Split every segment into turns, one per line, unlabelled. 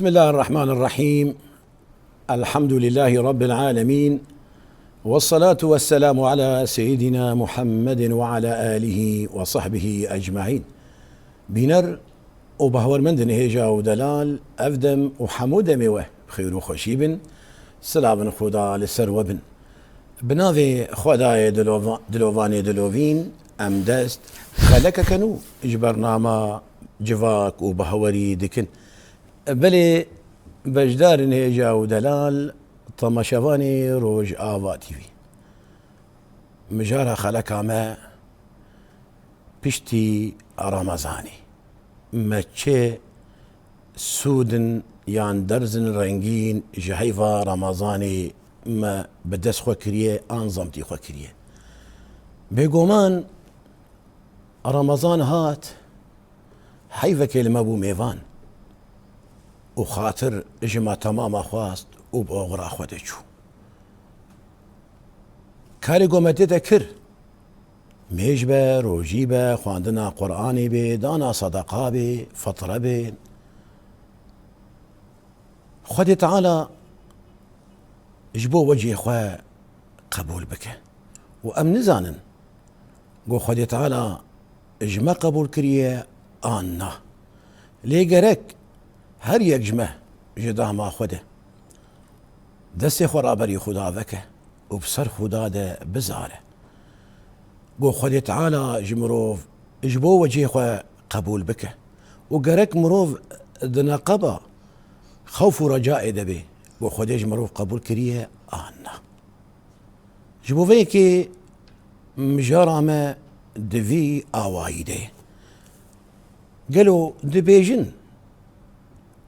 بسم الله الرحمن الرحيم. الحمد لله رب العالمين، والصلاة والسلام على سيدنا محمد وعلى آله وصحبه أجمعين. بينر وبهور مندن هيجا ودلال أفدم وحمود ميوه بخير وخشيبن سلام خدا لسر وبن بناذي خداي دلوفاني دلوفين أم دست خلك كانوا إجبرناما جفاك وبهوري دكن بلي بجدار هيجا ودلال طمشواني روج آواتي في مجارة خلقا ما بشتي رمضاني ما تشي سودن يان درزن رنگين جهيفا رمضاني ما بدس خو كريه انظمتي خو كريه بيقومان رمضان هات حيفا كلمة بو ميفان وخاطر اجما تماما خواست وبأغرا خودجو كاري قومتي تكر ميجبه روجيبه خواندنا قرآني بي دانا صدقا بي فطرة بي خودي تعالى جبو وجه خواه قبول بك وام نزانن قو خودي تعالى اجما قبول كريه آنا ليقرك هر یک جمه جدا ما خوده دست خرابری خدا وکه و بسر خدا ده بزاره بو خود تعالی جمروف اجبو وجه خو قبول بکه و گرک مروف دنقبه خوف و رجاء ده بی بو خود جمروف قبول کریه آنا جبو وی که مجارامه دوی آوائی ده گلو دبیجن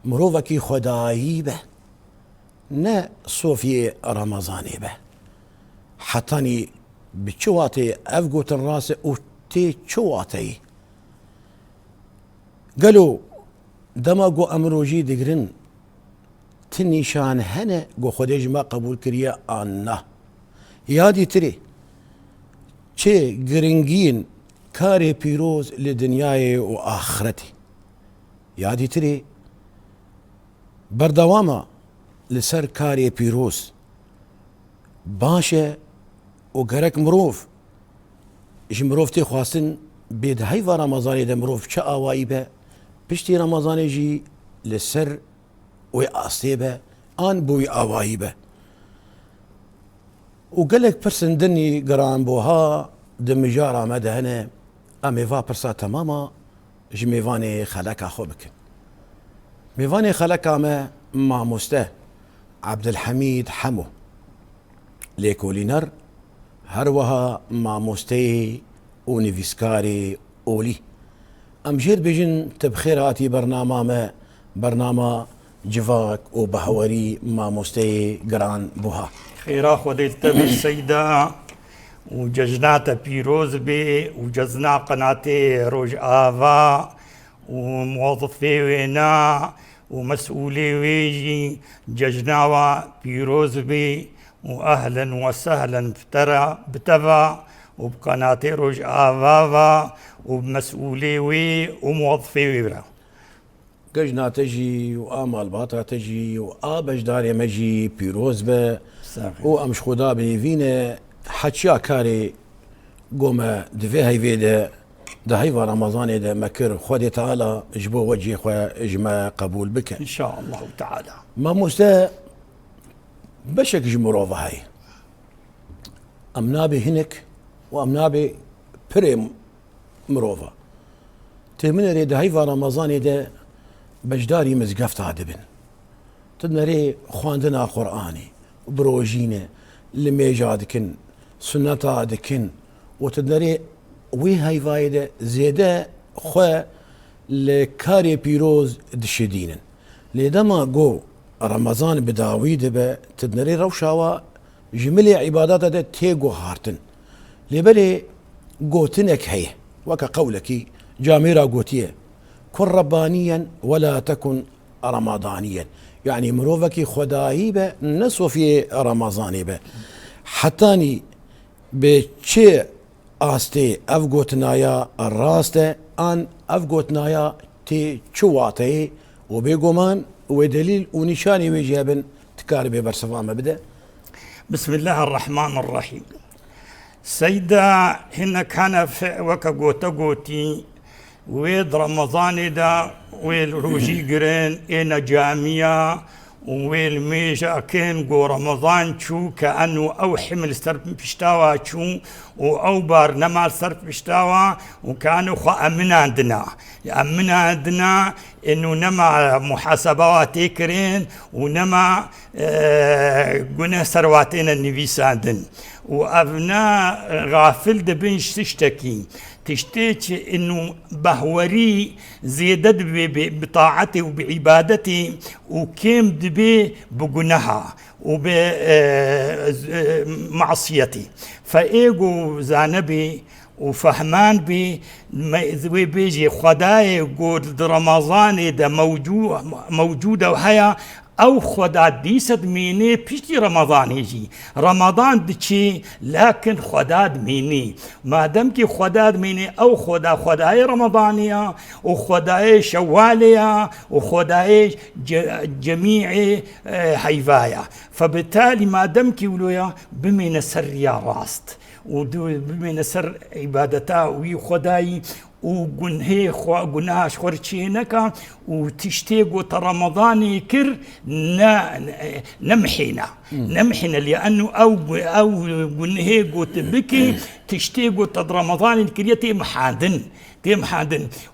مروفكي خدايي به نا صوفي رمضاني به حتاني بتشواتي افقوت الراس وتي تشواتي قالوا دماغو امروجي دقرن تنشان هنا قو خديج ما قبول كريا انا يادي تري چه گرنگين كاري بيروز لدنياي واخرتي يادي تري بردواما لسر كاري بيروس باشا وقرك مروف ايش مروف تي خواستن بيد هيفا رمضاني ده مروف چه آوائي به بشتي رمضاني جي لسر وي آسيبه آن بوي آوائي به وقالك برسن دني قران بوها دمجارة مدهنه اميفا برسا تماما جميفاني خلقا خوبك ميفاني خلقا ما ماموسته عبد الحميد حمو ليكولينر هروها ماموستي ونيفيسكاري اولي امجير بيجن تبخيراتي برنامج جفاك وبهوري ماموستي قران بوها
خيرا خوديت بالسيدة وججنات بيروز بي وجزنا قناتي روج آفا وموظفي وينا ومسؤولي ويجي ججناوا بيروز بي واهلا وسهلا بتبع وبقناتي روج آفا وبمسؤولي وي وموظفي ويرا
قجنا تجي وآمال باطرة تجي وآبش داري مجي بيروز به وامش خدا بيفينا حتشا كاري قوما دفي هيفيدا ده هيفا رمضان ده مكر خودي تعالى جبو وجه خوا اجما قبول بك
ان شاء الله تعالى
ما مستا بشك جمروفا هاي امنابي هنك وامنابي بريم مروفا تمنري ده هيفا رمضان ده بجداري مزقفت عدبن تدنري خواندنا قرآني بروجينه لميجا سنتا دكن وتدنري وي هاي فايدة زيادة خو لكاري بيروز دشدينن لدما جو رمضان بداوي دبا تدنري روشاوا جملي عبادات ده تيجو هارتن لبلي قوتنك هي وكقولك جاميرا قوتيه كن ربانيا ولا تكن رمضانيا يعني مروفك خداهي به نسو في رمضاني به حتاني بچه آسته افقوتنايا الراسته ان افقوتنايا تي چواته وبيقومان ودليل ونشاني ويجابن تكاربي برسفامه بدا.
بسم الله الرحمن الرحيم. سيدا هنا كان في وكا قوتي ويد رمضان دا ويل روجي قرين إنا جامية ويل ميجا كين قو رمضان شو كأنه أو حمل سرب بشتاوا شو أو بار نمال سرب بشتاوا وكانوا خو أمنا عندنا إنه نما محاسبات كرين ونما قنا سرواتين النبيساندن وأبناء غافل دبنش تشتكي إنه بهوري زيدت بطاعتي وبعبادتي وكيم دبي بجنها وبمعصيتي فإيجو زانبي وفهمان بي ما بيجي خداي قول رمضان ده موجودة وهي او خدا ديست ميني بيشتي رمضان يجي رمضان دشي لكن خدا ميني ما دمكي خدا ميني او خداي رمضانية وخداي شوالية وخداي جميع حيفايا فبالتالي ما دمكي ولويا بمين سر يا راست وبمين سر عبادتا وي خداي وقنهي قناش خورتشينكا وتشتيقو رمضان كر نمحينا لأنه أو قنهي قوت بكي تشتيقو رمضان الكريتي محادن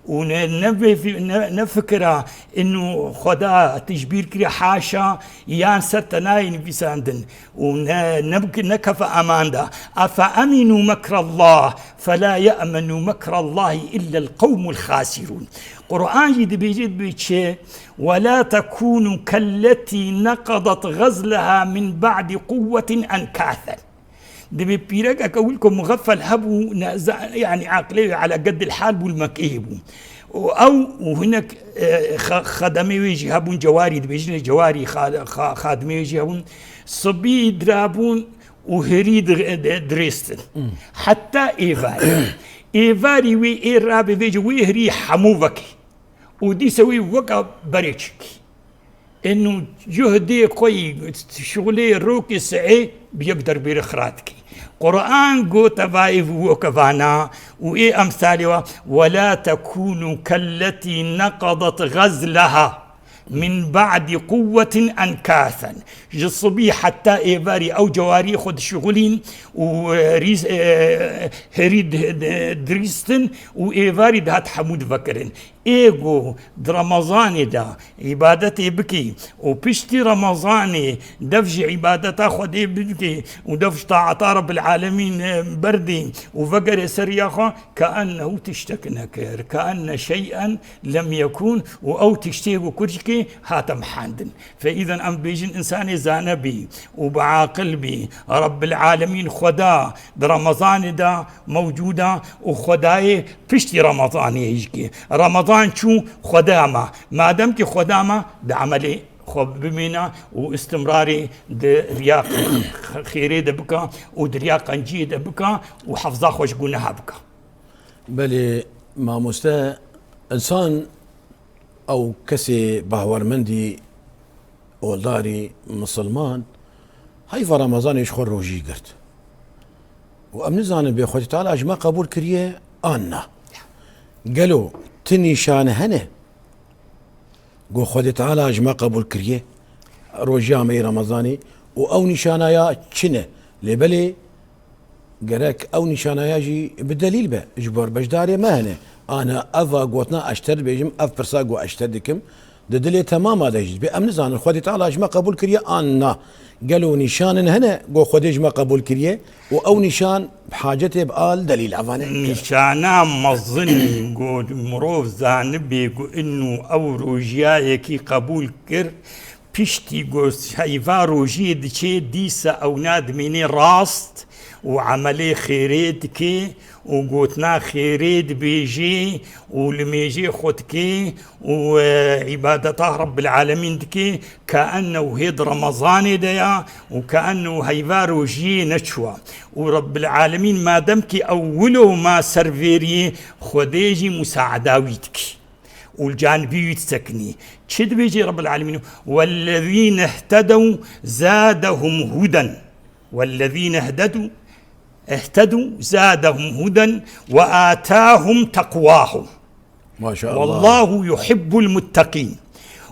ونفكر انه خدا تجبير كري حاشا يان ستناي نفساندن ونبكي نكف اماندا افامنوا مكر الله فلا يامن مكر الله الا القوم الخاسرون. قرآن بيجد بيتشي ولا تكونوا كالتي نقضت غزلها من بعد قوة أنكاثا. دبي بيرك أقولكم مغفل هبو يعني عقلي على قد الحال والمكيبو أو وهناك خدمي ويجي هبون جواري بيجي جواري خادمي ويجي هبون صبي درابون وهري دريستن حتى إيفاري وإيرابي بيجي ويهري حموفك ودي سوي وقع بريتشك إنه جهدي قوي شغلي روكي سعي بيقدر بيرخراتك. قرآن قوت فايف وكفانا وإيه أمثالها ولا تكونوا كالتي نقضت غزلها من بعد قوة أنكاثا جصبي حتى إيفاري أو جواري خد شغلين وريز هريد دريستن وإيفاري دهات حمود فكرن إيجو رمضان دا عبادتي بكي وبشتي رمضاني دفج عبادتا خدي بكي ودفج طاعة رب العالمين بردي وفقر سرياخا كأنه تشتك نكر كأن شيئا لم يكون أو تشتيق كرشكي هاتم حاندن. فإذا أم بيجن إنساني زانبي وبعاقل بي رب العالمين خدا رمضان دا موجودة وخداي بشتي رمضان يجي رمضان شو خدامة ما دمك خدامة ده عملي خب بمينا واستمراري درياق خيري دبكا ودرياق انجي دبكا وحفظا خوش قلناها بكا
بلي ما مستا انسان او كسي باورمندي ولداري مسلمان هاي في رمضان يشخر روجي قرت وامن زانب بيخوتي تعالى اجما قبول كريه انا قالوا تني شان هنا قو خودي تعالى اجما قبول كريه روجامي رمضاني او نشانايا تشنه لبلي قالك او نشانايا جي بالدليل به اجبر بجداري ما هنا انا افا قوتنا اشتر بيجم اف برسا قو اشتر دكم دلي تماما دجد بأمن زان خدي تعالى اجما قبول كريه أنا قالوا نشان هنا جو خدي اجما قبول كريه او نشان بحاجته بقال دليل عفانه
نشانا مظن قول مروف زانبي قول انه او روجيايكي قبول كر بيشتي قوس هايفا روجي دشي ديسا او نادميني راست وعملي خيريتكي وقوتنا خيريد بيجي ولميجي خدكي وعبادته رب العالمين دكي كأنه هيد رمضان ديا وكأنه هيفارو جي نشوى ورب العالمين ما دمكي أولو ما سرفيري خديجي مساعداويتكي والجانبي يتسكني تشد بيجي رب العالمين والذين اهتدوا زادهم هدى والذين اهتدوا زادهم هدى وآتاهم تقواهم
ما شاء الله
والله يحب المتقين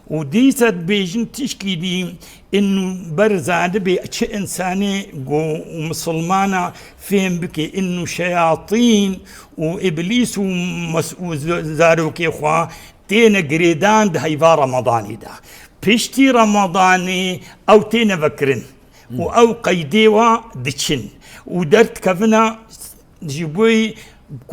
وديست بيجن تشكي دي انه برزاد بي انساني ومسلمانا فين بكي انه شياطين وابليس ومسؤول زاروكي اخوا تينا قريدان ده هيفا رمضاني ده بيشتي رمضاني او تينا فكرن او قيديوا دتشن ودرت كفنا جيبوي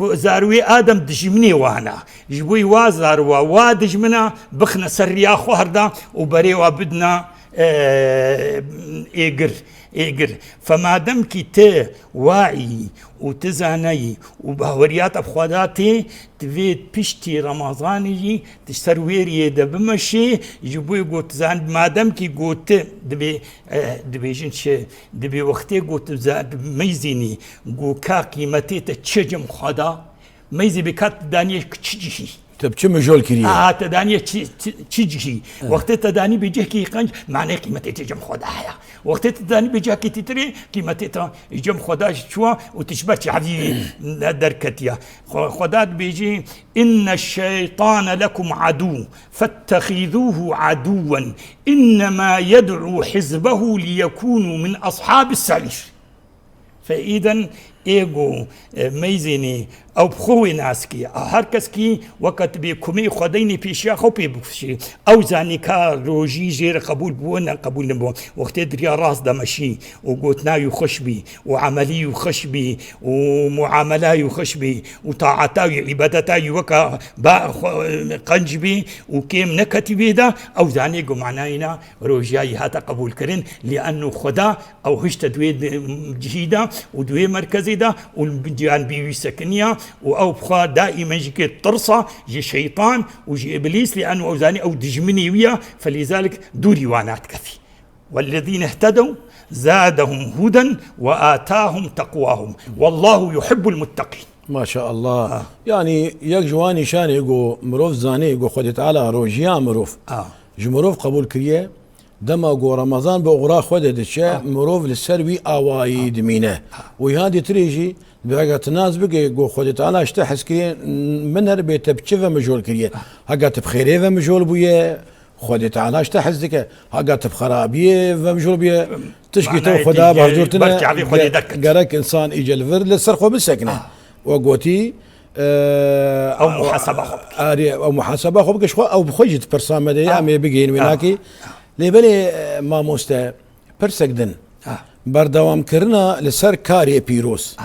زاروي آدم دجمني وانا جيبوي وازاروا وادجمنا بخنا سريا خوهردا وبريوا بدنا إيجر فما دمك تي واعي وتزاني وبهوريات أبخواداتي تفيد بيشتي رمضاني تسرويري دبمشي يجيبوي قوت زان ما دمك قوت دبي جنش دبي وقتي قوت ميزيني قو كاكي متي تتشجم خدا ميزي بكات دانيش كتشجي
تبكي مجول كريه
تداني تشجي وقت تداني بيجيكي قنج معناه قيمتي تجم خدايا وقت تداني بيجيكي تتري قيمتي تجم خدا شو وتشبه عدي دركتيا خدات بيجي إن الشيطان لكم عدو فاتخذوه عدوا إنما يدعو حزبه ليكونوا من أصحاب السعير فإذا إيجو ميزيني أو بخوي ناسكي هركسكي وقت بيكمي خديني بيشيا خو بيبخشي أو زانيكا روجي جير قبول بونا قبول نبو وقت دريا راس دمشي وقوتنا يخش بي وعملي يخش بي ومعاملة يخش بي وطاعتا عبادتا يوكا با قنج بي وكيم نكتي بيدا أو زانيكو معناينا روجياي هاتا قبول كرين لأنه خدا أو هشت دوي جهيدا ودوي مركزي دا والجان بيوي سكنيا أو بخا دائما يجي طرصة يجي شيطان ويجي إبليس لأنه أوزاني أو دجمني ويا فلذلك دوري وانات كثي والذين اهتدوا زادهم هدى وآتاهم تقواهم والله يحب المتقين
ما شاء الله يعني يك جواني شان يقو مروف زاني يقو خدت على روجيا مروف جمروف قبول كريه دما قو رمضان بغرا خدت الشيء مروف للسروي أوايد مينه وهذه تريجي بقى تناس بقى قو خدت على اشتحس كريه منهر بيت بتشفى مجول كريه هقا تبخيريه مجول بويه خدت على اشتحس ذكى هقا تبخرابيه مجول بيه تشكي تو خدا بهجورتنا قالك انسان اجى الفر للسرخو بالسكنه وقوتي
او محاسبه خبك
او محاسبه خبك شو او بخجت برسام مدي امي بقين ويناكي لبلي ما مستا برسكدن بردوام كرنا لسر كاري بيروس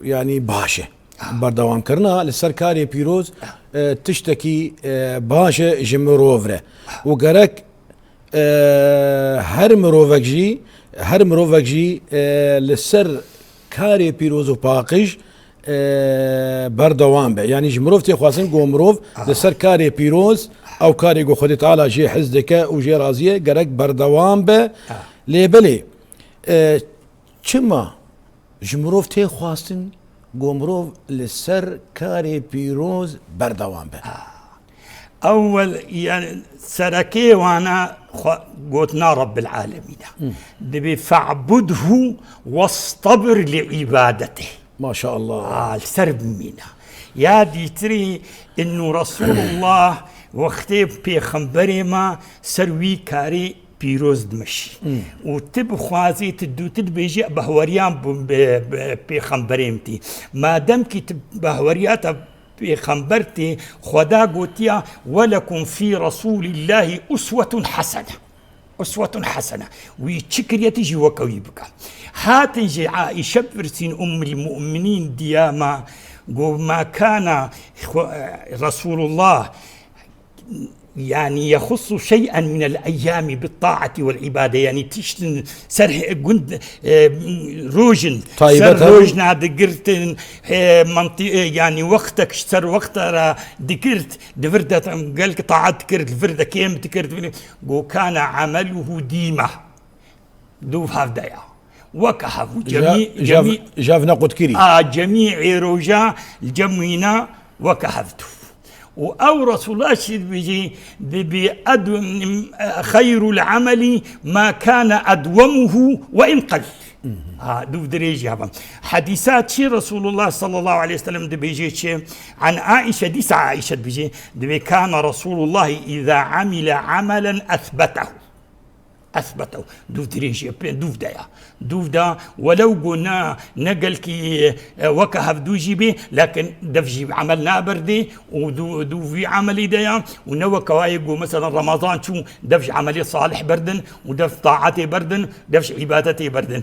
يعني باشا بردوام كرنا لسر كاري بيروز تشتكي باشا جمروفره وقرك هر مروفك جي لسر كاري بيروز وباقج بردوام به يعني جمروفتي خواسن قو مروف لسر كاري بيروز او كاري قو خدت على جي حزدك وجي رازيه قرك بردوام به ليبلي چما جمروفتي خواسن قو مروف لسر كاري بيروز بردوام به
اول يعني سركي وانا قوتنا رب العالمين دبي فاعبده واصطبر لعبادته
ما شاء الله
السرب مينا يا ديتري انه رسول الله وقتي بيخنبري ما سروي كاري بيروز دمشي وتب خوازي تدو تدبيجي بهوريان بيخنبريمتي ما دام كي بهوريات بخمبرتي خدا قوتيا ولكم في رسول الله أسوة حسنة ويتشكر يتجي وكوي بك هاتنجي عائشة برسين أم المؤمنين دياما ما كان رسول الله يعني يخص شيئا من الأيام بالطاعة والعبادة، يعني تشتن سر قند روجن سر روجنا دقرت منطقة يعني وقتك سر وقت دقرت دفردة قالك طاعت كرت الفردة كيم تكرت وكان عمله ديمة دوف هفدايا وكهف جميع
جافنا قد كري
جميع روجا الجمينا وكهفتو أو رسول الله بيجي خير العمل ما كان أدومه وإن قل دوف دريجي هذا حديثات شي رسول الله صلى الله عليه وسلم بيجي شي عن عائشة ديس عائشة بيجي كان رسول الله إذا عمل عملا أثبته دوف دريجي دوف دا ولو قلنا نقل كي وكهف دوجي به لكن دفجي عملنا بردي ودو في عملي ديا ونوكا وايقو مثلا رمضان شو دفج عملي صالح بردن ودف طاعتي بردن دفج عبادتي بردن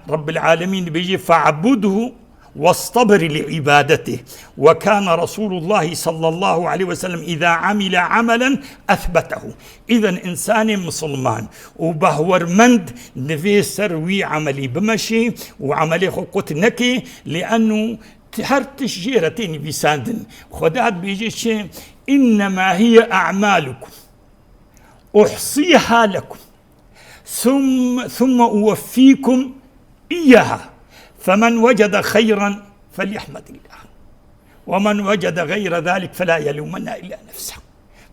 رب العالمين بيجي فاعبده واصطبر لعبادته وكان رسول الله صلى الله عليه وسلم إذا عمل عملا أثبته. إذا إنسان مسلمان وبهور مند نفي سروي عملي بمشي وعملي خقوت نكي لأنه تحرت شجيرتين بساندن خدات بيجي إنما هي أعمالكم أحصيها لكم ثم أوفيكم إياها فمن وجد خيرا فليحمد الله ومن وجد غير ذلك فلا يلومن إلا نفسه.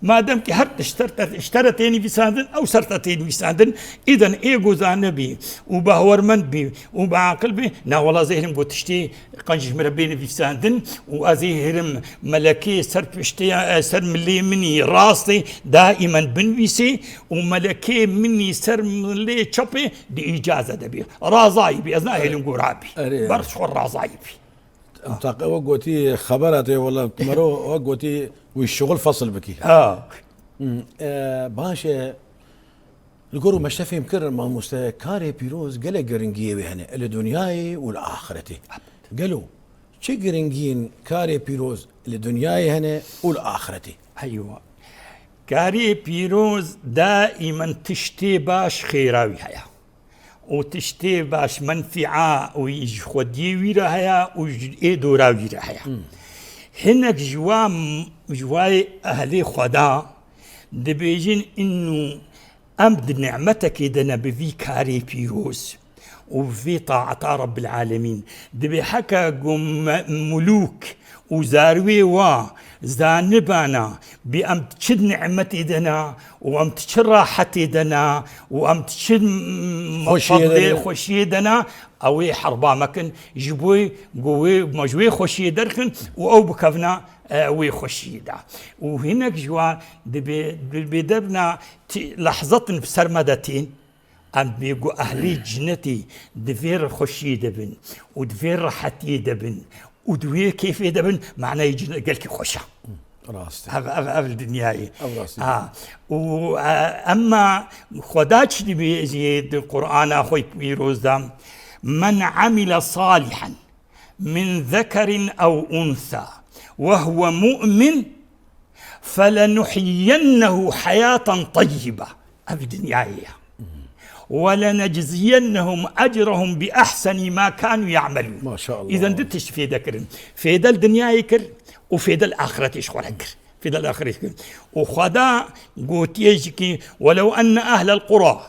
ما دامك هرت اشترتين بساندن أو سرتين بساندن إذن إيجو زانبي وبهور من بي وبعقل بي نا والله زهرم قو تشتي قنجش مربيني بساندن وأزهرم ملكي سر ملي مني راسي دائما بنويسي وملكي مني سر ملي تشبي دي إجازة دبي رازاي بي أزناهلم قو رابي برشو الرازاي بي
وقوتي خبراتي والله مرو وقوتي والشغل فصل بكي باشا القرو مشتفي مكرر ما مستكاري بيروز قال قرنجيه بهنا الدنياي والآخرتي قالوا شي قرنجين كاري بيروز الدنياي هنا والآخرتي.
أيوة كاري بيروز دائما تشتي باش خيراوي هيا وتشتي باش منفعة ويج خدي ويرا هيا وإيدو راويرا هيا هناك جواي أهلي خدا دبيجين إنه أمد نعمتك دنا بفي كاري بيروز وفي طاعة رب العالمين دبي حكا ملوك وزاروي زانبانا بأم تشد نعمتي دنا وأم تشد راحتي دنا وأم تشد خوشي دنا أوي حربا مكن جبوي قوي مجوي خوشي دركن وأو بكفنا وي خوشي دا وهناك جوا بدبنا لحظة بسرمدتين أم بيقو أهلي جنتي دفير خوشي دبن ودفير راحتي دبن ودوي كيف يدبن معناه يجي قالك خوشة
راسي
هذا الدنيا أما خداتش دي بيجي القرآن أخوي بيروز دام من عمل صالحا من ذكر أو أنثى وهو مؤمن فلنحيينه حياة طيبة الدنيا ولنجزينهم أجرهم بأحسن ما كانوا يعملون.
ما شاء الله.
إذا دتش في ذكر في ذا الدنيا يكر وفي ذا الآخرة يشغل كر في ذا الآخرة يكر وخدا قوت يجكي ولو أن أهل القرى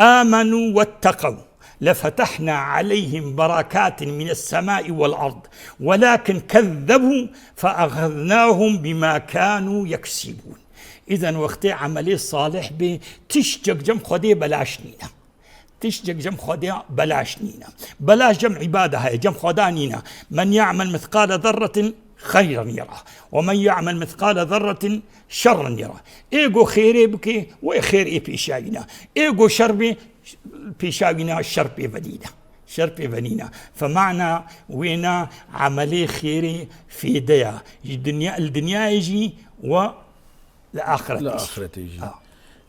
آمنوا واتقوا لفتحنا عليهم بركات من السماء والأرض ولكن كذبوا فأخذناهم بما كانوا يكسبون. إذن وقت عملي صالح بتشجق جم خدي بلاشنينا تشجق جم خدي بلاشنينا بلاش جم عبادة هاي جم خدانينا من يعمل مثقال ذرة خيرا يرى ومن يعمل مثقال ذرة شرا يرى. إيجو خيري بكي وخير إيه بيشاوينا إيجو شربي بيشاوينا الشر بفديدة شر بيبنينا. فمعنى وينا عملية خيري في ديا الدنيا يجي والآخرة
يجي.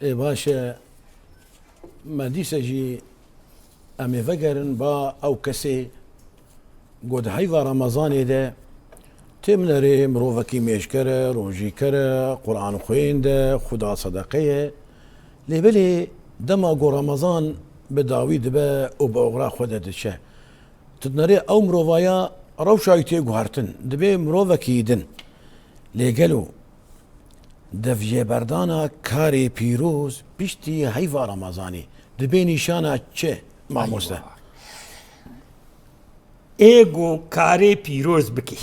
إيه باشا ما دي سجي أمي فقرن با أو كسي قد حيضا رمضان ده تمنري مروفكي ميشكرة روجي كرة قرآن خوين ده خدا صدقية لبلي دما قو رمضان بداويد با وبأغرا خدا دشه تدنري أو مروفايا روشاي تيقو هارتن دبي مروفكي دن لقلو دفجي بردانا كاري بيروز بيشتي حيفا رمضاني دبي نشانا چه معموسته
ايغو كاري بيروز بكي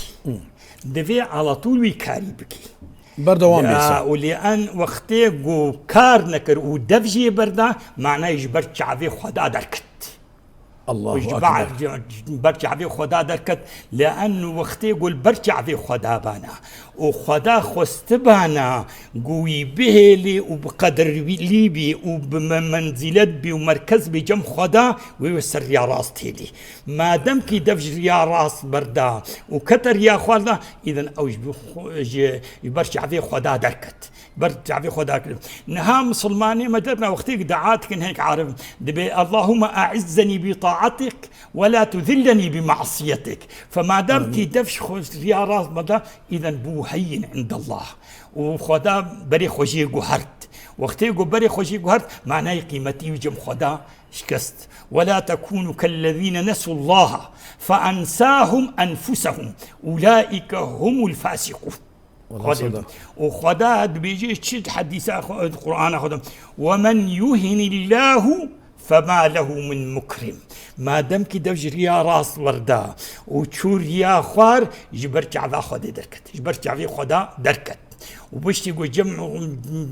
دبي على طول وي كاري بكي
بردوام بيسا
ولأن وقتي جو كار نكر ودفجي بردا معناه يجبر شعبي خدا دركت
الله أكبر
برجع في خدا دركت لأنه وقتي يقول برجع في خدا بانا وخدا خستبانا قوي به لي وبقدر لي بي وبمنزلت بي ومركز بي جم خدا ويوسر يا راس تيلي ما دام كي دفج يا راس بردا وكتر يا خدا إذن أوج برجع في خدا دركت برجع في خدا نها مسلماني ما درنا وقتي دعاتك هيك عارف دبي اللهم أعزني بطاعتك ولا تذلني بمعصيتك فما دام كي دفش يا راس بردا إذن بو هين عند الله وخدا بري خوشي قهرت وقتي بري خوشي قهرت معناه قيمتي وجم خدا شكست ولا تكونوا كالذين نسوا الله فأنساهم أنفسهم أولئك هم الفاسقون وخدا بيجي تشد حديث القرآن خدا ومن يهن الله فما له من مكرم ما دام كي دفجر يا راس وردا وتشور يا خوار جبرجع في خدا دركت جبرجع في خدا دركت وبشتي يقول جمع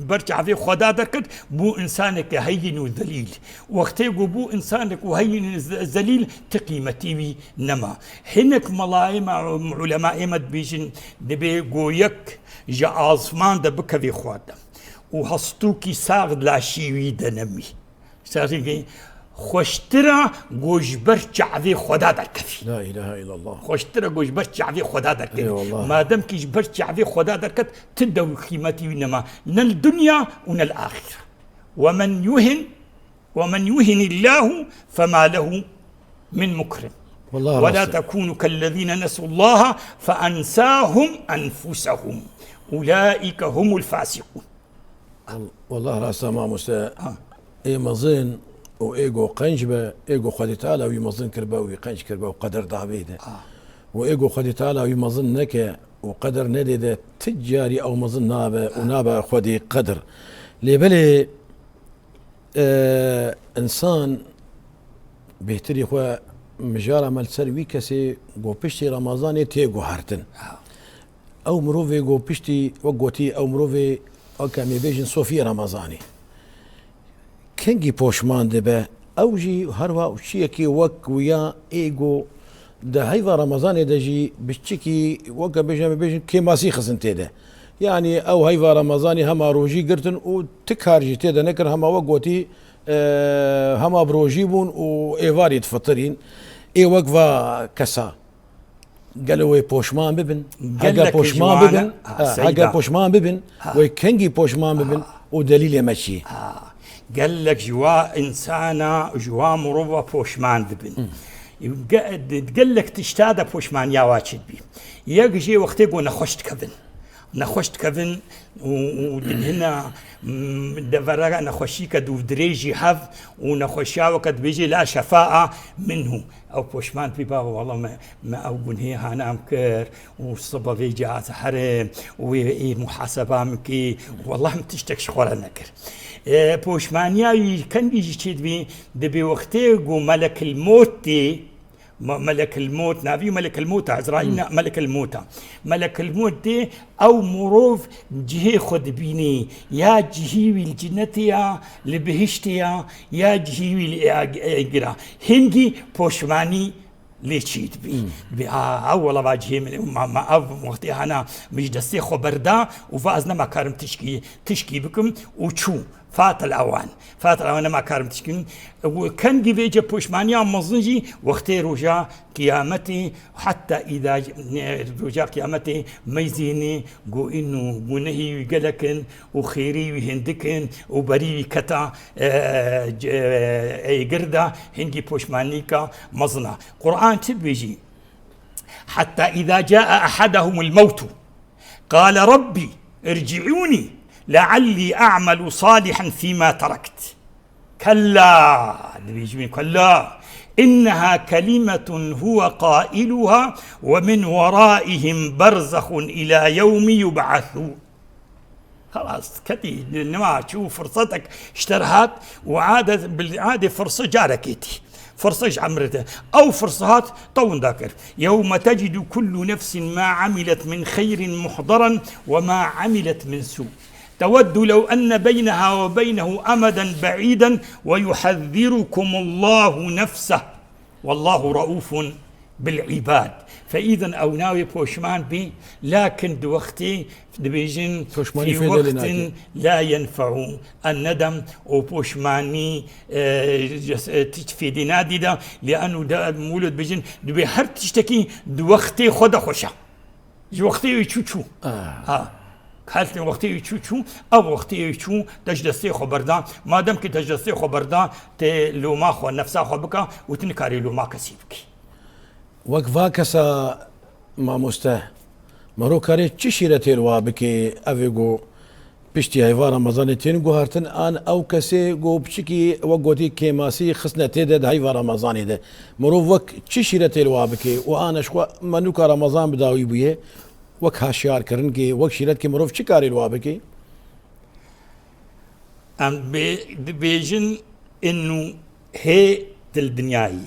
برجع في خدا دركت بو انسانك هين وذليل وقت يقول بو انسانك وهين ذليل تقيمتي نما هنك ملايم علماء مد بيجن دبي قويك جاء عثمان دبك في خوادا وهستوكي ساغ لا شيوي دنمي ساغي خوشترا گوش برچع في خدا در کفی
لا اله الا الله
خوشترا گوش برچع في خدا در کفی ما دام كيش برچع في خدا در کت تدو قيمتي ونما نا الدنيا ونا الآخرة ومن يهن الله فما له من مكرم ولا تكونوا كالذين نسوا الله فأنساهم أنفسهم أولئك هم الفاسقون
والله راسا ما مسا اي مزين وإيجو قنجبة إيجو خدي تعالى ويمظن كربا ويقنج كربا وقدر ضعبيده وإيجو خدي تعالى ويمظن نكا وقدر نديده تجاري أو مظن نابا ونابا خدي قدر لبلي إنسان بيهتري خوا مجارة مال سروي كسي جو بشتي رمضان تيجو هارتن أو مروفي جو بشتي وقوتي أو مروفي أو كامي بيجن صوفي رمضاني كنجي بوشمان دبا اوجي هروا وشيكي وك ويا ايجو ده هيفا رمضان دجي بشتكي وكا بيجن كي ماسي خزنتي ده يعني او هيفا رمضاني هما روجي قرتن وتكارجي تيدا نكر هما وقوتي هما بروجيبون وايفاري تفطرين اي وقفا كسا قالوا بوشمان ببن حقا بوشمان ببن حقا بوشمان ببن وكنجي بوشمان ببن ودليل ماشي
قال لك جوا إنسانا جوا مروة بوشمان دبن قال لك تشتاد بوشمان يا واجد بي يجي وقت يقول نخشت كفن ودهنا دفرقا نخشيك دو دريجي حف ونخشيا وقت بيجي لا شفاء منه او بوشمان في بابا والله ما او بنهي هانا مكر والصبا في جاء حرم ومحاسبة مكي والله متشتك شخورا نكر بوشمانيا كان بيجي تشيد بي دبي وقتي جو ملك الموت ملك الموت نبي ملك الموت عزرائيل ملك الموت دي او مروف جهي خد بيني يا جهيوي الجنتيا لبهشتيا يا جهيوي الاجرا هنجي بوشماني ليشيد بي اول واجهي ما او وقتي انا مش دستي خبردا وفازنا ما كارم تشكي بكم وشو فات الأوان ما كارم تشكين وكان جيجا بوشمانيا مزنجي وقتي رجاء قيامتي حتى إذا رجاء قيامتي ميزيني قو إنه قنهي وقلكن وخيري وهندكن وبري كتا أي قردة هنجي بوشمانيكا مزنا قرآن تبيجي حتى إذا جاء أحدهم الموت قال ربي ارجعوني لعلي أعمل صالحا فيما تركت كلا إنها كلمة هو قائلها ومن ورائهم برزخ إلى يوم يبعثون. خلاص كتي ما تشوف فرصتك اشترهات وعادة بالعادة فرصة جاركيتي فرصة عمرته أو فرصات طون ذاكر يوم تجد كل نفس ما عملت من خير محضرا وما عملت من سوء تود لو أن بينها وبينه أمدا بعيدا ويحذركم الله نفسه والله رؤوف بالعباد. فإذا أو ناوي بوشمان بي لكن دوختي دبيجن في وقت لا ينفع الندم وبوشماني في دينادي دا لأنه دا مولد بيجن دبي هر تشتكي دوختي خدا خوشا وقتي يشوشو حالتي وقتي يشوشو أو وقتي يشو تجدسي خبردان ما دام كي تجدسي خبردان لو ما خو نفسها خبكا وتنكاري لو ما كسيبك
وقفا كسا ما مسته مرو كاري تشيرتي الوابكي افيغو بشتي هيفا رمضان تين هارتن ان او كسي جو بشكي وقوتي كيماسي خصنا تيد هيفا رمضان ده مرو وك تشيرتي الوابكي وانا شو منوكا رمضان بداوي بيه وك هاشيار كرنكي وك شيرت كي مرو شكاري الوابكي
ام بيجن انه هي الدنياي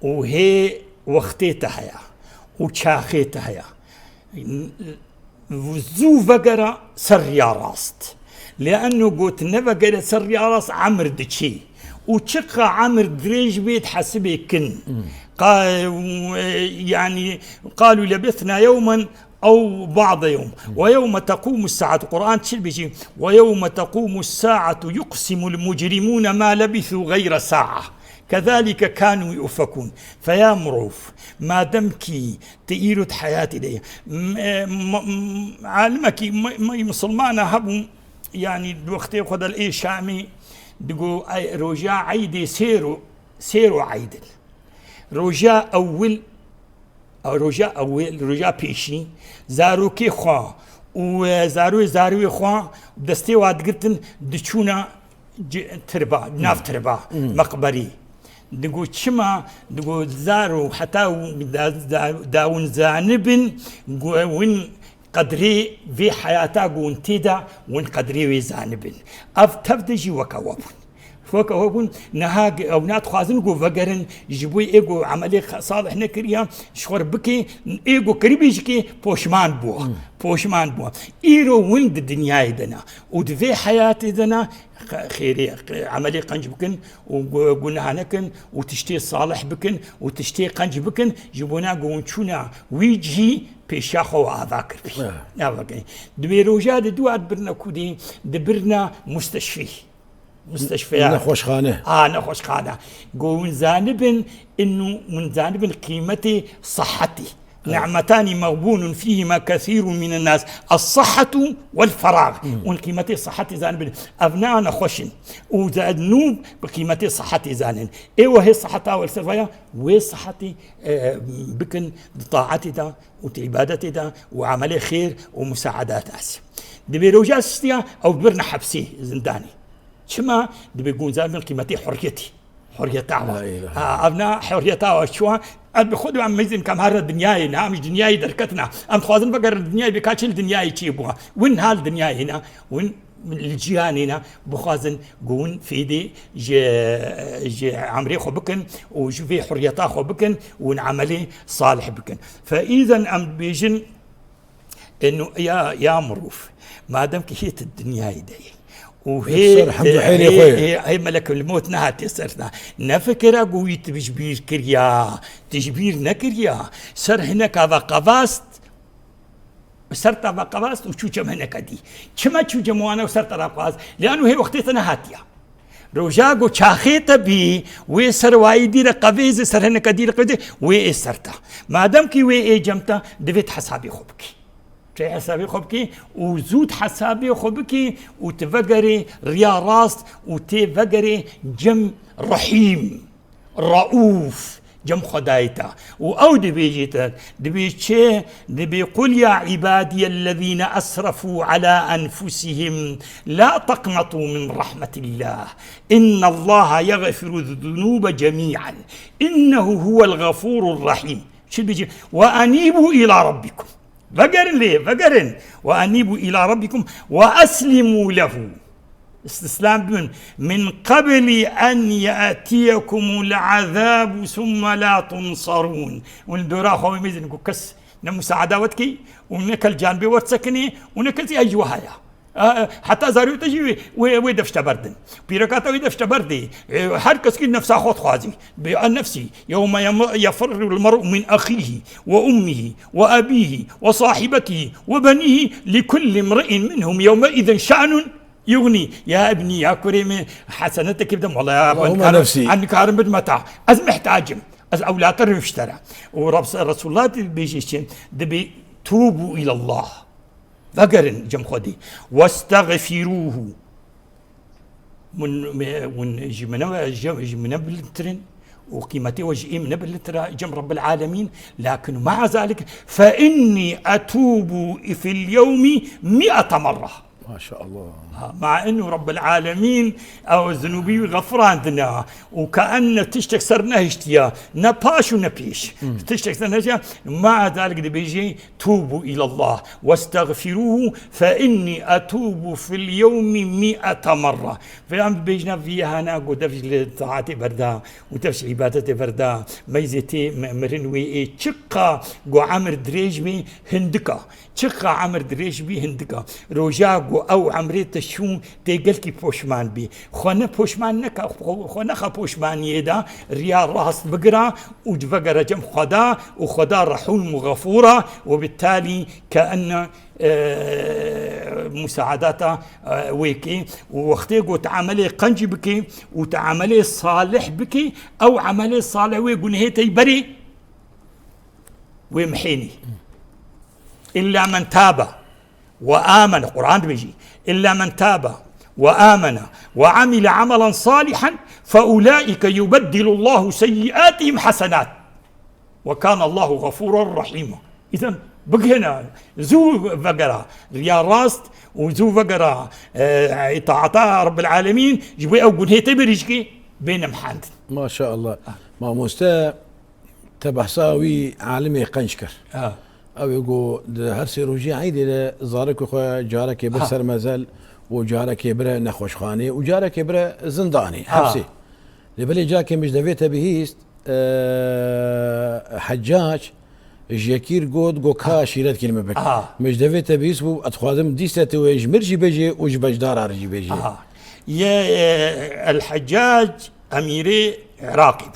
وهي وقتيتها وشاخيتها وزو فقرة سريا راست لأنه قلت نفقرة سريا راست عمر دشي وشقة عمر دريج بيت حسبي كن يعني قالوا لبثنا يوما أو بعض يوم ويوم تقوم الساعة القرآن بيجي ويوم تقوم الساعة يقسم المجرمون ما لبثوا غير ساعة كذلك كانوا يؤفكون. فيا مروف ما دمكي تئيرة حياتي دي عالمك مسلمانا هبو يعني دوختي خد الاي شامي دقو رجاء عيدي سيرو عيدل رجاء أول رجاء بيشي زاروكي خوا وزاروي خوا دستي واد قلتن دچونا تربا ناف تربا مقبري دقو شما دقو زارو حتى داون زانبن وين قدري في حياتا قون تيدا وين قدري في زانبن تفدجي وكوابون نهاج أو ناتخازن جو فجرن يجيبوا إيجو عملية صالح نكريا شخور بكي إيجو قريبيجكي بوشمان بوا إيرو وين الدنيا دنا ودفي حياتي دنا خيري عملية قنج بكن وقلنا هنكن وتشتي صالح بكن وتشتي قنج بكن جيبونا قونشونا ويجي بيشاخو عذاكر بي دبي روجاد دوات برنا كودي دبرنا مستشفيات
نخوش خانه
نخوش خانه قول زانب انه من جانب قيمتي صحتي نعمتان مغبون فيهما كثير من الناس الصحة والفراغ وقيمتي صحتي زانب أبناء نخوشن وزادنوب بقيمتي صحتي زانن ايوه هي صحتها والسفايا وهي صحتي بكن طاعتي دا وعبادتي دا وعملي خير ومساعدات اسي دبي روجات ستيا او برنا حبسي زنداني شما دبي يقول زانب قيمتي حرية دعوة أبناء حرية دعوة شو بخدوا عم ميزن كم هذا الدنيا هنا مش دنيا دركتنا أم خوازن بقر الدنيا بكاتش الدنيا يجيبوها وين هالدنيا هنا وين الجيران هنا بخازن قون في دي جي عمري خبكن وشوفي حريتها خبكن ونعملي صالح بكن. فإذا أم بيجن إنه يا مروف ما دام كهيت الدنيا دي وهي هي ملك الموت نهات يسرنا نفكر قوي تجبير نكريا سر هناك هذا قفاست سرتا بقواز وشو جمعنا كدي كما شو جمعنا وسرتا بقواز لأنه هي وقتنا هاتيا روجاغو شاخيتا بي ويسر وايدي رقبيز سرهن كدي رقبيز ويسرتا ما دام كي وي جمتا دفت حسابي خبكي شي حسابي خبكي وزود حسابي خبكي وتفقري ريا راست وتفقري جم رحيم رؤوف جم خدايتا او دبي شي دبي قل يا عبادي الذين اسرفوا على انفسهم لا تقنطوا من رحمه الله ان الله يغفر الذنوب جميعا انه هو الغفور الرحيم. شو بيجي وانيبوا الى ربكم فقرن وانيبوا الى ربكم واسلموا له استسلام من قبل أن يأتيكم العذاب ثم لا تنصرون. والدورا خوي ميزن كس نمساعداتك ونك الجانبي ورتسكني ونك زي أجوهايا حتى زاريو تجي ويدفش تبردن بيركاتا ويدفش تبردي هر كس كي نفسه خود خوازي بأن نفسي يوم يفر المرء من أخيه وأمه وأبيه وصاحبته وبنيه لكل امرئ منهم يومئذ شأن يغني. يا ابني يا كريم حسنتك بدم والله يا ابن
نفسي
عنك عارم بالمتاع از محتاجم از اولاد اشترى ورب رسول الله بيجي دبي توبوا الى الله فقرن جم خدي واستغفروه من جمنا بالترن وقيمته وجهي من بالترا جم رب العالمين. لكن مع ذلك فاني اتوب في اليوم 100 مرة
ما شاء الله.
مع انه رب العالمين او الذنوبي غفران دنا وكأن تشتك سرنا اشتيا نباش ونبيش تشتك سرنا مع ذلك بيجي توبوا الى الله واستغفروه فاني اتوب في اليوم 100 مرة. فيام بيجنا فيها انا قدفش طاعتي بردا وتفش عبادتي بردا ميزتي مرنوي تشقا قو عمر دريجبي هندكا تشقا عمر دريجبي هندكا روجاغو او عمريت شو تيقلكي بوشمان بي خوانا بوشمان نكا خوانا خا بوشمان يدا ريال راس بقرا وجفقر جم خدا وخدا رحوم غفورة وبالتالي كأن مساعداته ويكي ووقتيقو تعاملي قنج بكي وتعاملي صالح بكي او عملي صالح ويقول هيتي بري ويمحيني إلا من تاب وآمن. القرآن بيجي إلا من تاب وآمن وعمل عملا صالحا فأولئك يبدل الله سيئاتهم حسنات وكان الله غفورا رحيما. إذن بقينا زو فقرا ريا راست وزو فقرا طاعتا رب العالمين جبي أقول هي تبريجكي بين محاند.
ما شاء الله. ما مستا تبحساوي عالمي قنشكر او يقول هر سيروجي عيدي زارك اخو جارك يبر سر مازال وجارك يبر نخوش خاني وجارك يبر زنداني حبسي لبلي جاك مش دفيته بهيست حجاج جاكير قود قو كاشيرات كلمه بك مش دفيته بهيست بو اتخوازم ديسته ويجمرجي بيجي وجبج دار ارجي بيجي
يا الحجاج اميري عراقب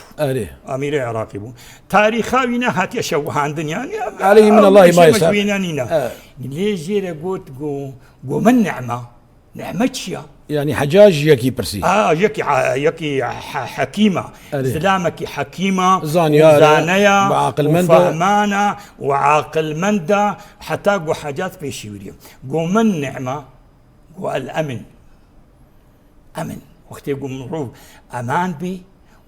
أمير عراقب تاريخاوينا هاتي شوهان دنيا
عليه من الله ما يسأل
ليش جيرا قلت قو من نعمتشيا
يعني حجاج يكي برسي
يكي حكيمة سلامك حكيمة
زانية وعاقل مندا
وفهمانة وعاقل مندا حتى قو حاجات في شوريا قو من نعمة قو الأمن أمن وقت يقول مروف أمان بي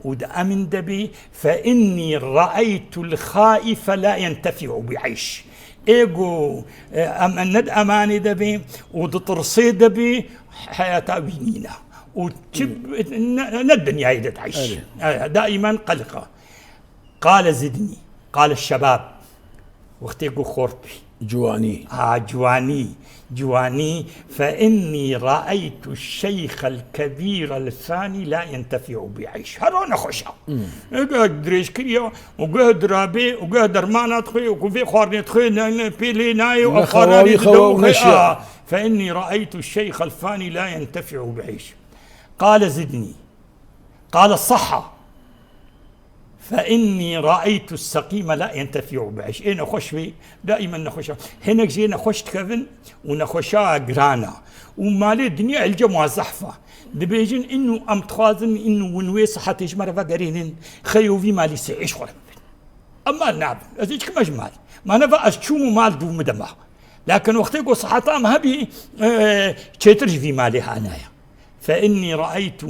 ودأمن دبي فإني رأيت الخائف لا ينتفع بعيش إيجو ند أماني دبي ودترصي دبي حياة بينينا وتشب الدنيا هي تعيش دائما قلقة. قال زدني قال الشباب وقت يقول خوربي جواني فإني رأيت الشيخ الكبير الثاني لا ينتفع بعيش هرونا خشا قاعد دريش كريا وقاعد رابي وقاعد درمانات خي وكوفي خارنت خي بيلي ناي وخارني فإني رأيت الشيخ الثاني لا ينتفع بعيش. قال زدني قال الصحة فإني رأيت السقيم لا ينتفع بعيش. إيه نخش فيه دائما نخش هنا جينا نخش كفن ونخشها قرانا ومالي الدنيا الجموع زحفة دبيجن إنه أم تخازن إنه ونوي صحة يجمر فقرين خيو في مالي سيعيش خرب أما النعب أزيج كماش مال ما نفع أشوم مال دو مدمه لكن وقت يقول صحة ما هبي تشترج في مالي هنايا. فإني رأيت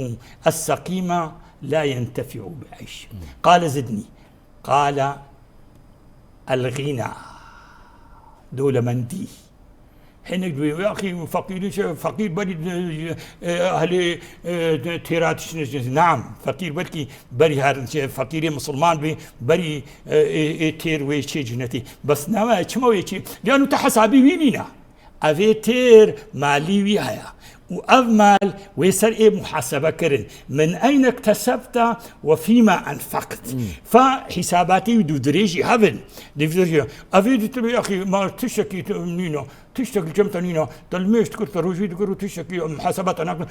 السقيم لا ينتفع بعيش. قال زدني قال الغنى دول مندي حين يا أخي فقير بري أهل تيرات نعم فقير بركي بري هار فقير مسلمان بري تير ويشي جنتي بس نما كما ويشي لأنه تحسابي وينينا أفي تير مالي وياها وأفمال ويسر إيه محاسبة كرن من أين اكتسبت وفيما أنفقت فحساباتي ودو دريجي هفن دي أفيد يا أخي ما تشتكي منينا تشتكي كم تنينا تلميش تقول تروجي تقول تشتكي محاسبات أنا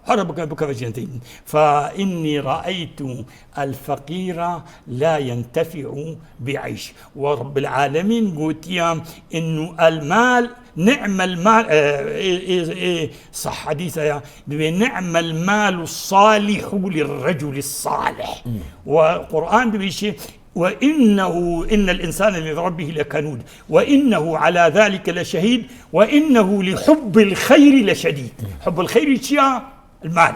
هرب بك فجنتين. فإني رأيت الفقير لا ينتفع بعيش ورب العالمين قلت إنه المال نعم المال صح حديثة نعم المال الصالح للرجل الصالح والقرآن بيشي وإنه إن الإنسان لربه لكنود وإنه على ذلك لشهيد وإنه لحب الخير لشديد. حب الخير شيء المال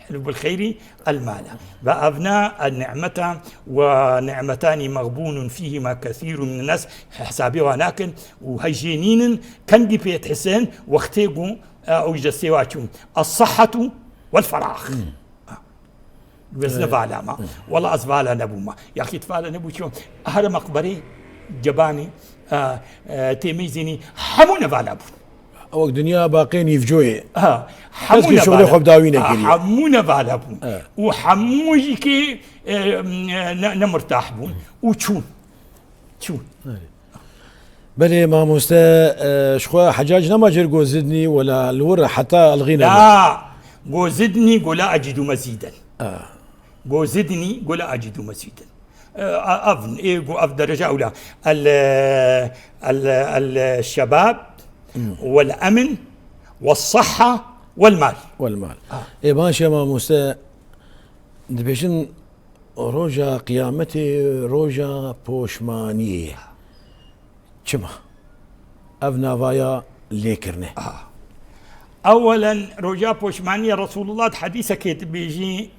حب الخير المال فأبناء النعمة ونعمتان مغبون فيهما كثير من الناس حسابي لكن وهيجينين كان دي بيت حسين واختيقوا أو جسيواتهم الصحة والفراغ بس نفعل ما والله أزفال نبو ما يا أخي تفعل نبو شو هذا مقبري جباني تيميزيني حمو نفعل أبو
او دنيا باقين يفجوي
حمونا
شغل خب داوينا كريم
حمونا بالابون وحموجي كي نمرتاح بون وشون
بلي ما مستا شخوا حجاج نما جرقو زدني ولا الور حتى الغنى
لا قو زدني قو لا أجد مزيدا قو زدني قو لا أجد مزيدا أفن إيه قو أف درجة أولى الشباب والأمن والصحة والمال
إيه باشا ما مستا دبيشن روجا قيامتي روجا بوشمانية كما أبنا فايا ليكرنه
أولا روجا بوشمانية رسول الله حديثة كيت بيجي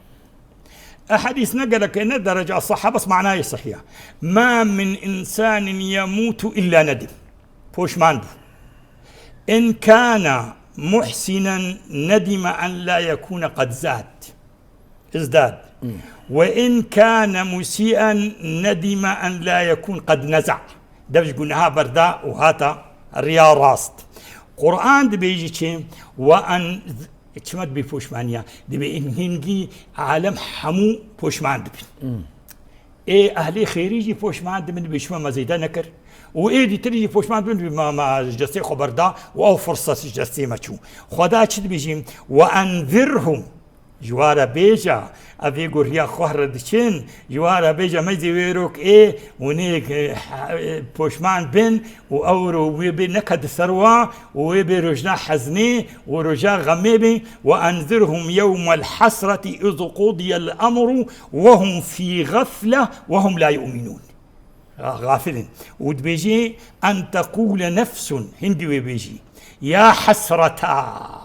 أحاديث نقلك إن درجة الصحة بس معناه صحيح ما من إنسان يموت إلا ندم بوشمان إن كان محسنا ندم أن لا يكون قد ازداد وإن كان مسيئا ندم أن لا يكون قد نزع دبج قلناها برداء وهاتا رياض راست قرآن دي بيجي شيء وأن اتشمد بي بوشمانيا دي بي هنجي عالم حمو بوشمان دي ايه أهلي خيريجي بوشمان دي من بيشما مزيدا نكر وإيه دي تريجي بوشمان دي ما جسي خبردا وأو فرصة جسي ما شو خدا تشد بيجي وأنذرهم جوارا بيجا أبي قريا خهر دشين جوارا بيجا ميزي ويروك إيه ونيك بوشمان بن وأورو ويبي نكد ثروة ويبي رجنا حزني ورجا غميبي وأنذرهم يوم الحسرة إذ قضي الأمر وهم في غفلة وهم لا يؤمنون غافلين ودبيجي أن تقول نفس هندي ويبيجي يا حسرتا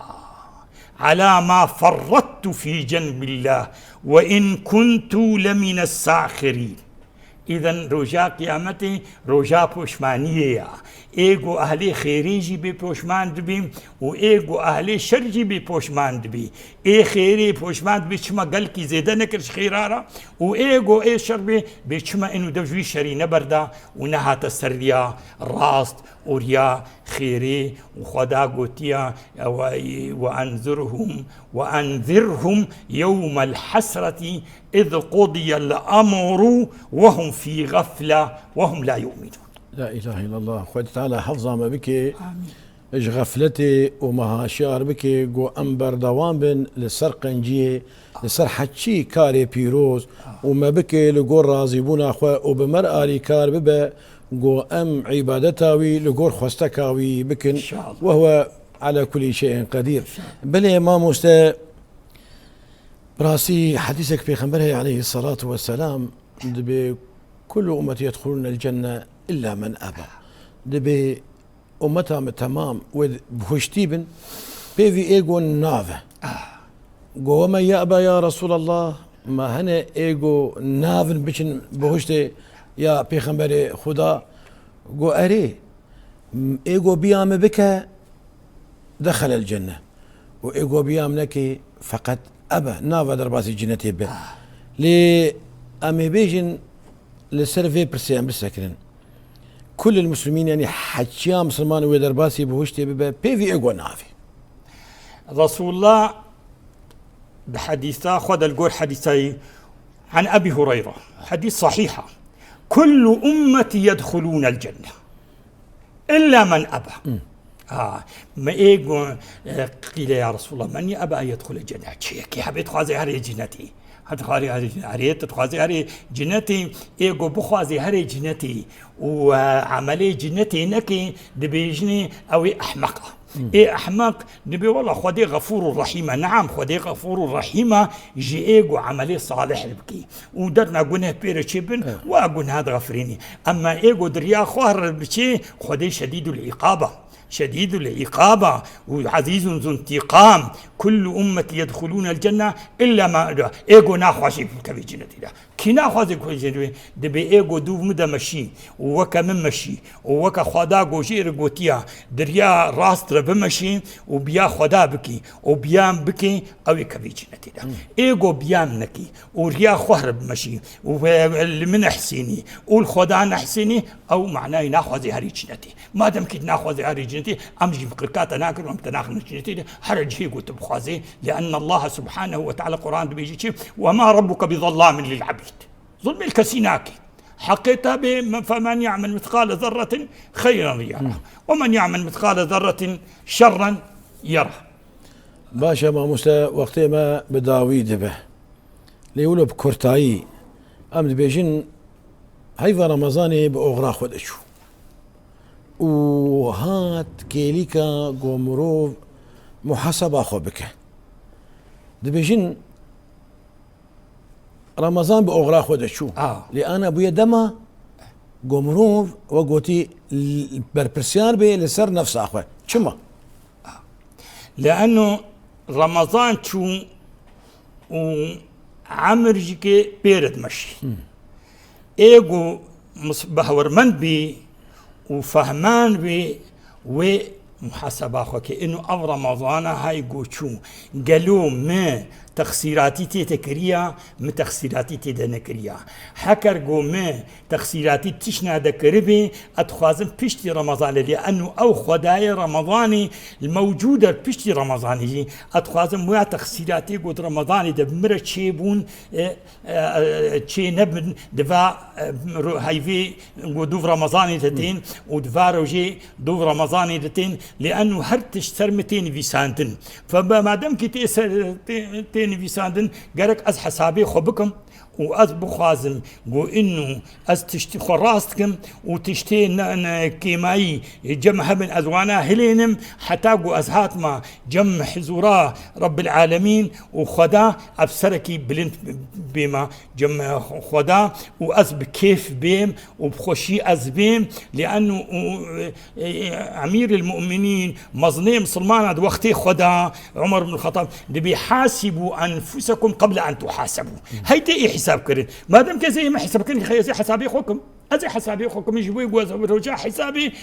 على ما فرطت في جنب الله وإن كنت لمن الساخرين. إذن رجاء قيامتي رجاء بوشمانية إيجو أهلي خيريجي ببوشمان دبي وإيجو أهلي شرجي ببوشمان دبي إيه خيري بوشمان دبي شما قلكي زيدا نكرش خيرارا وإيجو إيه شربي بشما إنو دجوي شري نبردا ونها تسريا راست وريا خيري وخدا قوتيا وأنذرهم يوم الحسرة إذ قضي الأمر وهم في غفلة وهم لا يؤمنون.
لا إله إلا الله. خد تعالى حفظ ما بك اش غفلتي وما شعر بكي جو امبر دوام بن لسر قنجيه لسر حتشي كاري بيروز وما بكي لقول راضيبون اخوة وبمرأة لي كار ببا جو ام عبادتاوي لقول خوستكاوي بكن وهو على كل شيء قدير. بل ما مستا براسي حديثك في خنبره عليه الصلاة والسلام دبي كل أمتي يدخلون الجنة إلا من أبى. دبي أمتها تمام بهشتيبن بيفي إيجو نافه جو وما يأبى يا رسول الله ما هنا إيجو نافن بشن بهشتي يا بيخنبري خدا جو أري إيجو بيام بك دخل الجنة وإيجو بيام لك فقط أبى نافا درباسي جنتي به لي أمي بيجن للسيرفي برسيام بالسكرين كل المسلمين يعني حجيا مسلمان ودرباسي بوشتي بيفي إيجو نافي.
رسول الله بحديثة خذ القول حديثي عن أبي هريرة حديث صحيحة كل أمتي يدخلون الجنة إلا من أبى. ما إيجو قيل يا رسول الله من يأبى أن يدخل الجنة كي حبيت خوازي هاري جنتي هريت تخوازي هاري جنتي إيجو بخوازي هاري جنتي وعملي جنتي نكي دبيجني أو أحمق إيه أحمق نبي والله خدي غفور رحيمة. نعم خدي غفور رحيمة جي إيجو عملي صالح بكي ودرنا قلنا بيرشيبن وأقول هذا غفريني. أما إيجو دريا خوار بشي خدي شديد العقابة شديد العقابة وعزيز ذو انتقام. كل أمتي يدخلون الجنة إلا ما إيجو ناخواشي في جنتي ده كي ناخواشي في جنتي دبي إيجو دو مدى مشي ووكا من مشي ووكا خدا قوشي رقوتيا دريا راست بمشي وبيا خدا بكي وبيام بكي أو كفي جنتي ده إيجو بيام نكي وريا خوهر بمشي ومن حسيني والخدا نحسيني أو معناه ناخواشي هاري جنتي ما دام كي ناخواشي هاري جنتي أمشي بقركات ناكل ومتناخل جنتي حرج هي قلت بخوازي لأن الله سبحانه وتعالى القرآن بيجي وما ربك بظلام للعبيد ظلم الكسيناكي حقيتها فمن يعمل مثقال ذرة خيرا يره ومن يعمل مثقال ذرة شرا يره.
باشا ما موسى وقت ما بداويد به ليقولوا بكورتاي أمد بيجن هيفا رمضاني بأغراق خدشو وهات كيليكا قومروف محاسبة أخو بك دبيجن رمضان بأغراق خدشو لأن أبويا دما قومروف وقوتي بربرسيان بي لسر نفس أخوة شما
لأنه رمضان شو وعمر جيكي بيرد مشي إيجو بهورمند بي وفهمان بي ومحاسبة أخوك إنه أو رمضان هاي قوشو قالوا ما تخسيراتي تكريا ما تخسيراتي تدنكريا حكر قو ما تخسيراتي تشنا دكربي أتخوازم بشتي رمضان لأنه أو خدايا رمضاني الموجودة بشتي رمضاني أتخوازم ويا تخسيراتي قد رمضاني دبمرة تشيبون تشي نبن دفا هايفي قدوف رمضاني تتين ودفا روجي دوف رمضاني تتين لأنه هرتش سرمتين في سانتن فما دام كي تاني في ساندن قالك از حسابي خبكم واز بخوازم قو انه از تشتي خراستكم وتشتي كيماي جمع من ازوانا هلينم حتى قو ازهات ما جمع حزورا رب العالمين وخدا ابسركي بلنت بما جمع خدا واز بكيف بيم وبخشي از بيم لانه امير المؤمنين مظنيم سلمان وقتي خدا عمر بن الخطاب دبي حاسبوا انفسكم قبل ان تحاسبوا هيدي حساب كرين ما دام كزي ما حساب كرين خيزي حسابي خوكم ازي حسابي خوكم يجيبوا يقوز رجع حسابي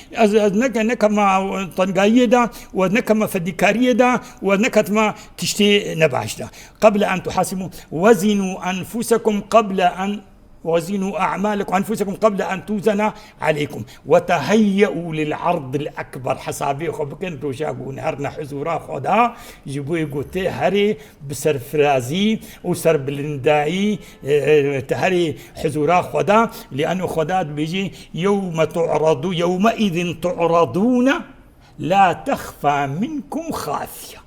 نك ما طنقايدا ونك ما فديكاريدا ونك ما تشتي نبعشدا قبل ان تحاسبوا وزنوا انفسكم قبل ان وزنوا أعمالكم وأنفسكم قبل أن توزن عليكم وتهيئوا للعرض الأكبر حسابي خبكن توشاقوا نهرنا حزورا خدا جيبوا يقوتي هري بسر فرازي وسر بلندائي تهري حزورا خدا لأنه خدا بيجي يومئذ تعرضون لا تخفى منكم خافية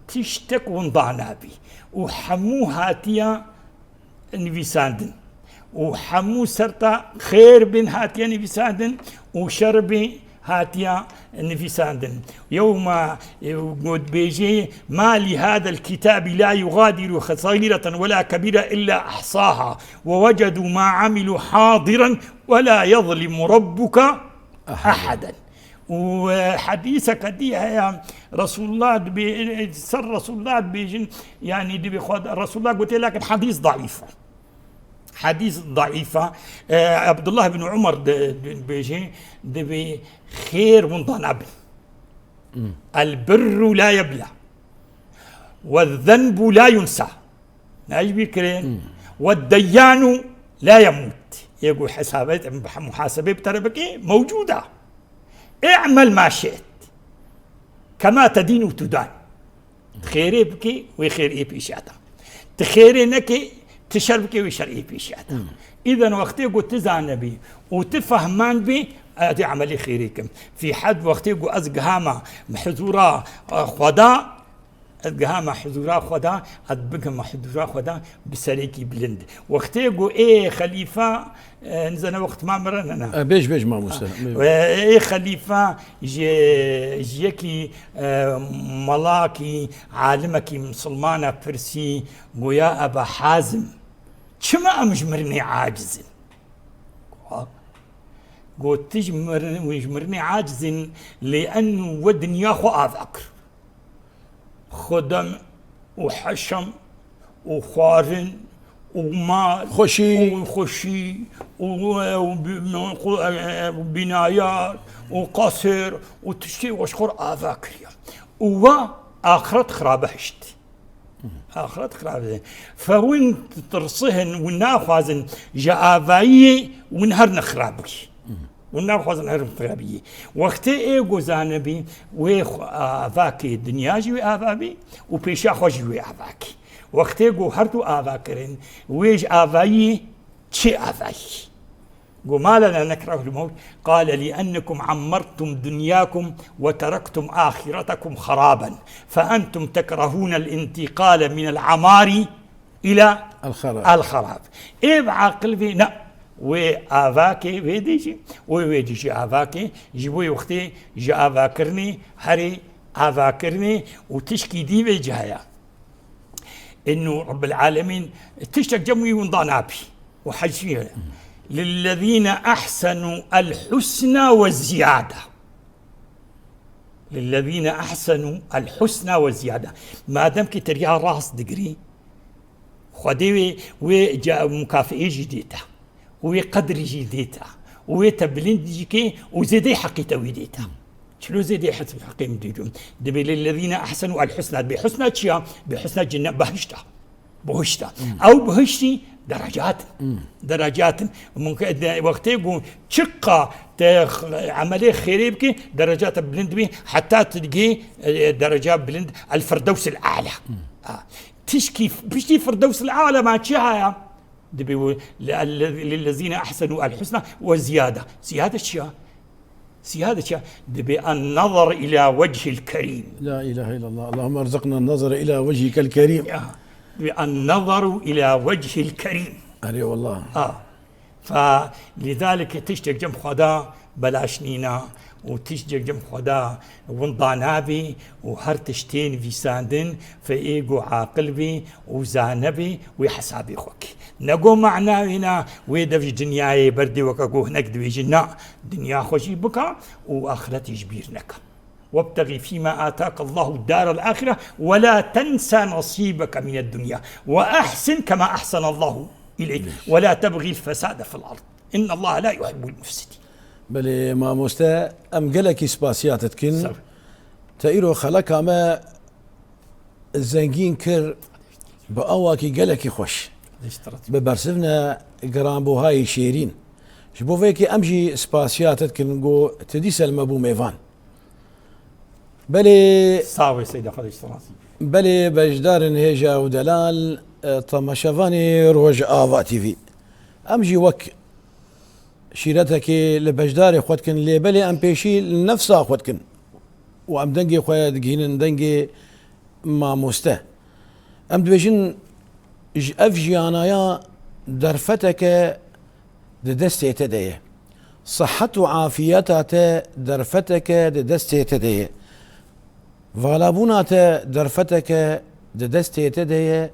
تشتك ونضعنابي وحمو هاتيا نفيساندن وحمو سرطة خير بن هاتيا نفيساندن وشربي هاتيا نفيساندن يوم قد بيجي ما لهذا الكتاب لا يغادر صغيرة ولا كبيرة إلا أحصاها ووجدوا ما عملوا حاضرا ولا يظلم ربك أحدا. وحديثك دي يا رسول الله سر رسول الله بيجن يعني دي بيخد رسول الله قلت لك حديث ضعيف حديث ضعيفة. عبد الله بن عمر بيجي دي خير من ضناب البر لا يبلى والذنب لا ينسى ناجبي كرين والديان لا يموت. يقول حسابات محاسبة بتربكي موجودة اعمل ما شئت كما تدين وتدان تخيري بكي ويخير اي بيشاتا تخيري نكي تشربكي ويشر اي بيشاتا. اذا وقتي قلت تزعن بي وتفهمان بي ادي عملي خيريكم في حد وقتي قلت ازقهاما محزورا خدا ازقهاما حزورا خدا ادبكم حزورا خدا بسريكي بلند وقتي قلت ايه خليفه نزنا وقت ما مرنا
بيج ما مسلم
ايه خليفه جيكي ملاكي عالمكي مسلمانه فرسي ويا ابا حازم كما امجمرني عاجز قلت تجمرني عاجز لانه ودنيا خو اذكر خدم وحشم وخارن ومال وخشي وبنايات وقصر وتشتي واشخر آذاكريا وآخرت خرابهشت آخرت خرابه فوين ترصهن وناخذن جآفاية ونهر نخرابي وناخذن هر خرابية وقت إيجو زانبي ويخ آذاكي دنياجي وآذابي وبيشا خوجي وآذاكي وقتی گو هر دو آوا کرن ویج آوایی چه آوایی گو ما لنا نكره الموت قال لأنكم عمرتم دنياكم وتركتم آخرتكم خرابا فأنتم تكرهون الانتقال من العمار إلى الخراب إيه بعقل فينا وآواكي ويديجي ويديجي آواكي جبوي وقتي جا آوا كرني هري آوا كرني وتشكي دي وجهايا إنه رب العالمين تشتك جموي ونضانابي وحجيها للذين أحسنوا الحسنى والزيادة للذين أحسنوا الحسنى والزيادة ما دام كتريا راس دقري خديوي وجاء مكافئة جديدة وقدر جديدة وتبلين جيكي وزيدي حقي تويديتا شنو زيدي حسب حقي مديدون دبي للذين أحسنوا الحسنى بحسنى تشيا بحسنى جنة بهشتا أو بهشتي درجات ممكن وقت يقول شقة عملية خيريبك درجات بلند بي حتى تلقي درجات بلند الفردوس الأعلى تشكي بشتي فردوس الأعلى ما تشيها دبي للذين أحسنوا الحسنى وزيادة سيادة دبي النظر إلى وجه الكريم
لا إله إلا الله اللهم ارزقنا النظر إلى وجهك الكريم
النظر إلى وجه الكريم
أري والله
فلذلك تشتك جنب خدا بلاشنينا وتشتك جنب خدا ونضانابي وهرتشتين في ساندن فإيقو عاقلبي وزانبي ويحسابي خوك نقو معنا هنا ويدفج دنياي بردي وكاقو هناك دويجنا دنيا خوشي بكا وآخرتي جبيرنك وابتغي فيما آتاك الله الدار الآخرة ولا تنسى نصيبك من الدنيا وأحسن كما أحسن الله إليك ولا تبغي الفساد في الأرض إن الله لا يحب المفسدين.
بل ما مستا أم قلك سباسياتتكن تأيرو خلق ما الزنجين كر بأواكي قلك خوش ببرسفنا قران بوهاي شيرين شبو فيكي أمجي سباسياتتكن نقو تديس المبو ميفان بلي
صاوي سيدة خديش تراسي
بلي بجدار هيجا ودلال طمشافاني روج آفا تي في أمجي وك شيرتك لبجدار خودكن لي بلي أم بيشي لنفسها خودكن وام دنگی خواه دگینن دنگی ماموسته ام دبیجن اف جیانایا درفتك ددستي تديه صحة وعافيتك درفتك ددستي تديه فالابونات درفتك ددستي تديه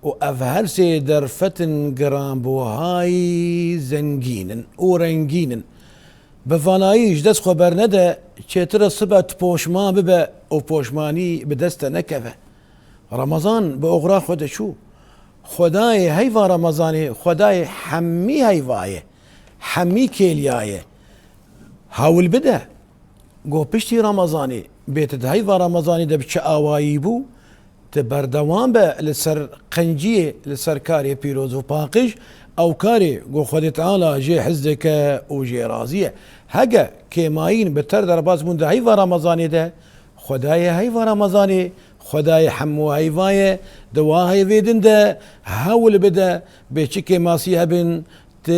وافهرسي درفتن جرام بوهاي زنجين ورنجين بفانايش دست خبر نده چتر صبت پوشمان ببه و پوشمانی به دست نکوه رمضان به اغرا خود شو خدای هیوا رمضانی خدای حمی هیوایه حمی کلیایه هاول بده گو پشتی رمضانی بیت هیوا رمضانی ده بچه آوایی بو تبردوان به لسر قنجی لسر کاری پیروز و پاقش او کاری گو خود تعالی جه حزدک و جه رازیه هگه که ماین بتر در باز مونده هیوا رمضانی ده خدای هیوا رمضانی خدای حمو هیوایه دواهی ویدن ده هاول بده بیچی که ماسی هبن ت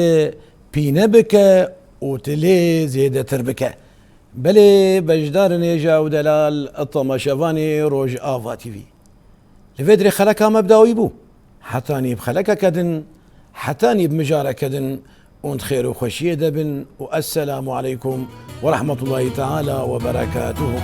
پینه بکه و تلی زیده تر بکه بله بجدار نیجا و دلال الطماشوانی روج آفا تیوی لفدري خلقها مبداوي بو حتاني بخلقها كدن حتاني بمجارة كدن وانت خير وخشية دبن والسلام عليكم ورحمة الله تعالى وبركاته.